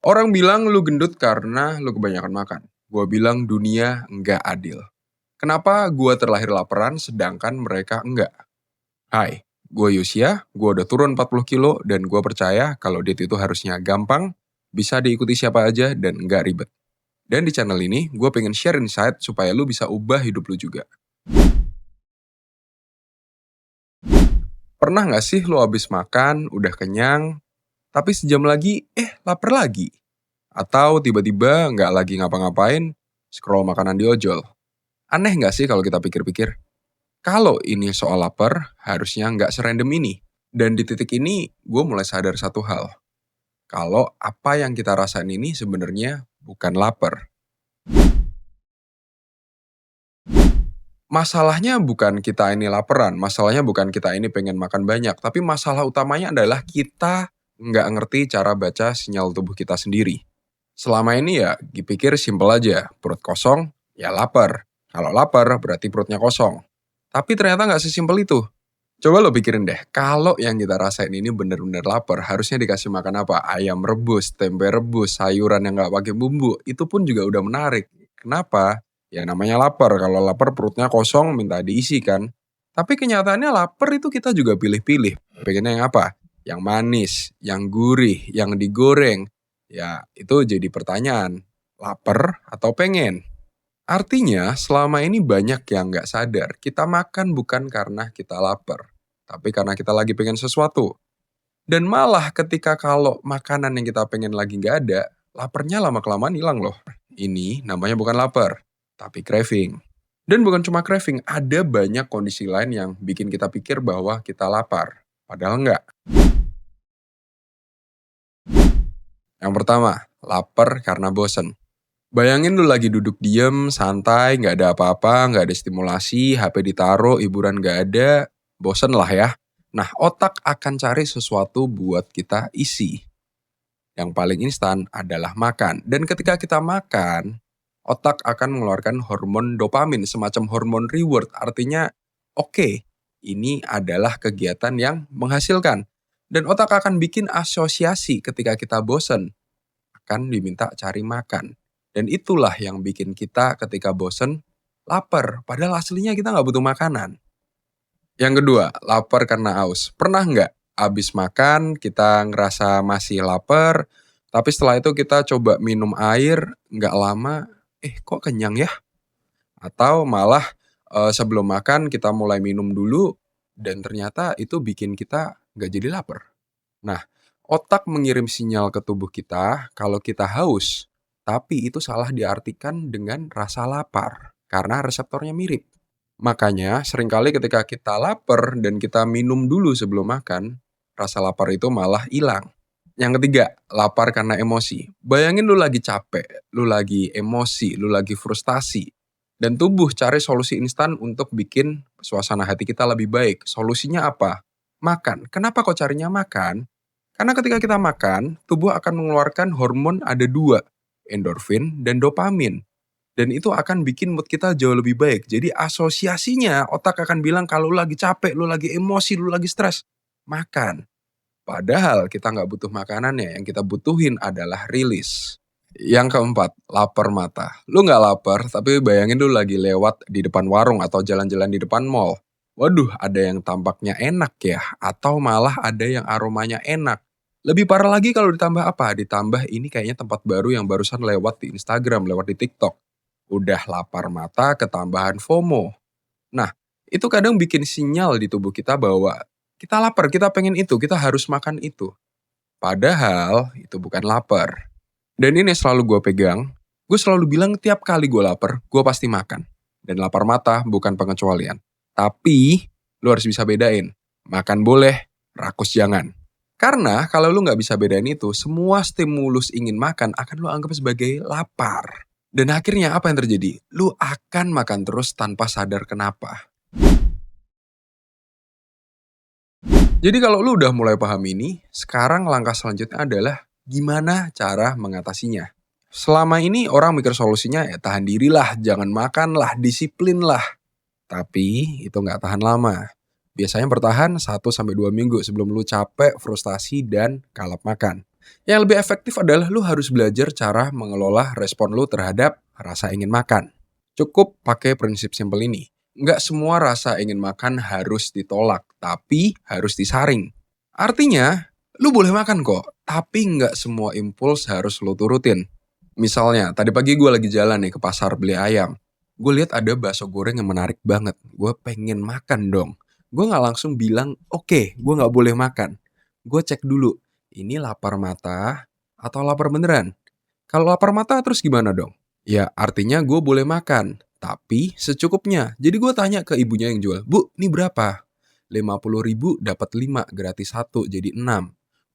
Orang bilang lu gendut karena lu kebanyakan makan. Gua bilang dunia nggak adil. Kenapa gua terlahir laparan sedangkan mereka enggak? Hai, gua Yusia, gua udah turun 40 kilo dan gua percaya kalau diet itu harusnya gampang, bisa diikuti siapa aja dan nggak ribet. Dan di channel ini, gua pengen share insight supaya lu bisa ubah hidup lu juga. Pernah nggak sih lu habis makan, udah kenyang, tapi sejam lagi, lapar lagi? Atau tiba-tiba nggak lagi ngapa-ngapain, scroll makanan di ojol? Aneh nggak sih kalau kita pikir-pikir? Kalau ini soal lapar, harusnya nggak serandom ini. Dan di titik ini, gue mulai sadar satu hal. Kalau apa yang kita rasain ini sebenarnya bukan lapar. Masalahnya bukan kita ini laparan, masalahnya bukan kita ini pengen makan banyak, tapi masalah utamanya adalah kita nggak ngerti cara baca sinyal tubuh kita sendiri. Selama ini ya dipikir simpel aja, perut kosong, ya lapar. Kalau lapar berarti perutnya kosong. Tapi ternyata nggak sesimpel itu. Coba lo pikirin deh, kalau yang kita rasain ini bener-bener lapar, harusnya dikasih makan apa? Ayam rebus, tempe rebus, sayuran yang nggak pakai bumbu, itu pun juga udah menarik. Kenapa? Ya namanya lapar, kalau lapar perutnya kosong minta diisi kan. Tapi kenyataannya lapar itu kita juga pilih-pilih. Pengennya yang apa? Yang manis, yang gurih, yang digoreng. Ya itu jadi pertanyaan, lapar atau pengen? Artinya, selama ini banyak yang nggak sadar, kita makan bukan karena kita lapar, tapi karena kita lagi pengen sesuatu. Dan malah ketika kalau makanan yang kita pengen lagi nggak ada, laparnya lama-kelamaan hilang loh. Ini namanya bukan lapar, tapi craving. Dan bukan cuma craving, ada banyak kondisi lain yang bikin kita pikir bahwa kita lapar. Padahal nggak. Yang pertama, lapar karena bosen. Bayangin lu lagi duduk diem, santai, nggak ada apa-apa, nggak ada stimulasi, HP ditaruh, hiburan nggak ada, bosen lah ya. Nah, otak akan cari sesuatu buat kita isi. Yang paling instan adalah makan. Dan ketika kita makan, otak akan mengeluarkan hormon dopamin, semacam hormon reward. Artinya, oke, ini adalah kegiatan yang menghasilkan. Dan otak akan bikin asosiasi ketika kita bosen, akan diminta cari makan. Dan itulah yang bikin kita ketika bosen, lapar. Padahal aslinya kita nggak butuh makanan. Yang kedua, lapar karena haus. Pernah nggak abis makan kita ngerasa masih lapar, tapi setelah itu kita coba minum air, nggak lama, kok kenyang ya? Atau malah sebelum makan kita mulai minum dulu, dan ternyata itu bikin kita nggak jadi lapar. Nah, otak mengirim sinyal ke tubuh kita kalau kita haus, tapi itu salah diartikan dengan rasa lapar, karena reseptornya mirip. Makanya, seringkali ketika kita lapar dan kita minum dulu sebelum makan, rasa lapar itu malah hilang. Yang ketiga, lapar karena emosi. Bayangin lu lagi capek, lu lagi emosi, lu lagi frustasi. Dan tubuh cari solusi instan untuk bikin suasana hati kita lebih baik. Solusinya apa? Makan. Kenapa kok carinya makan? Karena ketika kita makan, tubuh akan mengeluarkan hormon ada dua, endorfin dan dopamin. Dan itu akan bikin mood kita jauh lebih baik. Jadi asosiasinya otak akan bilang kalau lu lagi capek, lu lagi emosi, lu lagi stres, makan. Padahal kita nggak butuh makanannya, yang kita butuhin adalah rilis. Yang keempat, lapar mata. Lu nggak lapar, tapi bayangin lu lagi lewat di depan warung atau jalan-jalan di depan mall. Waduh, ada yang tampaknya enak ya, atau malah ada yang aromanya enak. Lebih parah lagi kalau ditambah apa? Ditambah ini kayaknya tempat baru yang barusan lewat di Instagram, lewat di TikTok. Udah lapar mata ketambahan FOMO. Nah, itu kadang bikin sinyal di tubuh kita bahwa kita lapar, kita pengen itu, kita harus makan itu. Padahal itu bukan lapar. Dan ini selalu gue pegang, gue selalu bilang tiap kali gue lapar, gue pasti makan. Dan lapar mata bukan pengecualian. Tapi, lu harus bisa bedain. Makan boleh, rakus jangan. Karena kalau lu nggak bisa bedain itu, semua stimulus ingin makan akan lu anggap sebagai lapar. Dan akhirnya apa yang terjadi? Lu akan makan terus tanpa sadar kenapa. Jadi kalau lu udah mulai paham ini, sekarang langkah selanjutnya adalah gimana cara mengatasinya. Selama ini orang mikir solusinya ya tahan dirilah, jangan makan lah, disiplin lah. Tapi itu nggak tahan lama. Biasanya bertahan 1-2 minggu sebelum lu capek, frustasi, dan kalap makan. Yang lebih efektif adalah lu harus belajar cara mengelola respon lu terhadap rasa ingin makan. Cukup pakai prinsip simpel ini. Nggak semua rasa ingin makan harus ditolak, tapi harus disaring. Artinya, lu boleh makan kok, tapi nggak semua impuls harus lu turutin. Misalnya, tadi pagi gue lagi jalan nih ke pasar beli ayam. Gue lihat ada bakso goreng yang menarik banget. Gue pengen makan dong. Gue nggak langsung bilang, oke, gue nggak boleh makan. Gue cek dulu, ini lapar mata atau lapar beneran? Kalau lapar mata terus gimana dong? Ya artinya gue boleh makan, tapi secukupnya. Jadi gue tanya ke ibunya yang jual, Bu, ini berapa? 50.000 dapat 5 gratis satu jadi 6.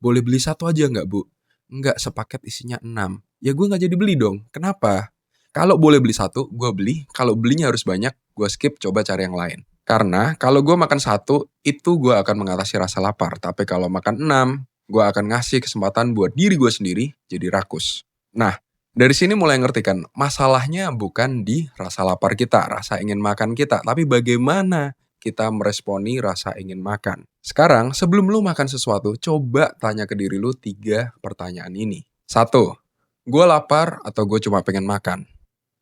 Boleh beli satu aja nggak Bu? Nggak, sepaket isinya 6. Ya gue nggak jadi beli dong. Kenapa? Kalau boleh beli satu, gue beli. Kalau belinya harus banyak, gue skip coba cari yang lain. Karena kalau gue makan satu, itu gue akan mengatasi rasa lapar. Tapi kalau makan 6, gue akan ngasih kesempatan buat diri gue sendiri jadi rakus. Nah, dari sini mulai ngerti kan, masalahnya bukan di rasa lapar kita, rasa ingin makan kita, tapi bagaimana kita meresponi rasa ingin makan. Sekarang, sebelum lu makan sesuatu, coba tanya ke diri lu 3 pertanyaan ini. 1, gue lapar atau gue cuma pengen makan?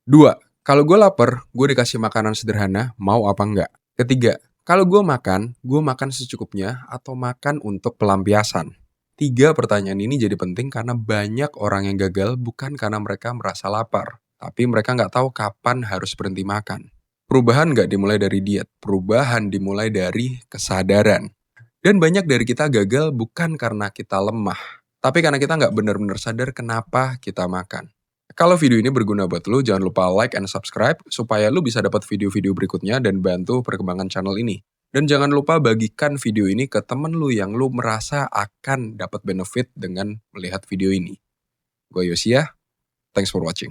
2, kalau gue lapar, gue dikasih makanan sederhana, mau apa enggak? Ketiga, kalau gue makan secukupnya atau makan untuk pelampiasan? 3 pertanyaan ini jadi penting karena banyak orang yang gagal bukan karena mereka merasa lapar, tapi mereka nggak tahu kapan harus berhenti makan. Perubahan nggak dimulai dari diet, perubahan dimulai dari kesadaran. Dan banyak dari kita gagal bukan karena kita lemah, tapi karena kita nggak benar-benar sadar kenapa kita makan. Kalau video ini berguna buat lu, jangan lupa like and subscribe supaya lu bisa dapat video-video berikutnya dan bantu perkembangan channel ini. Dan jangan lupa bagikan video ini ke temen lu yang lu merasa akan dapat benefit dengan melihat video ini. Gue Yosia, thanks for watching.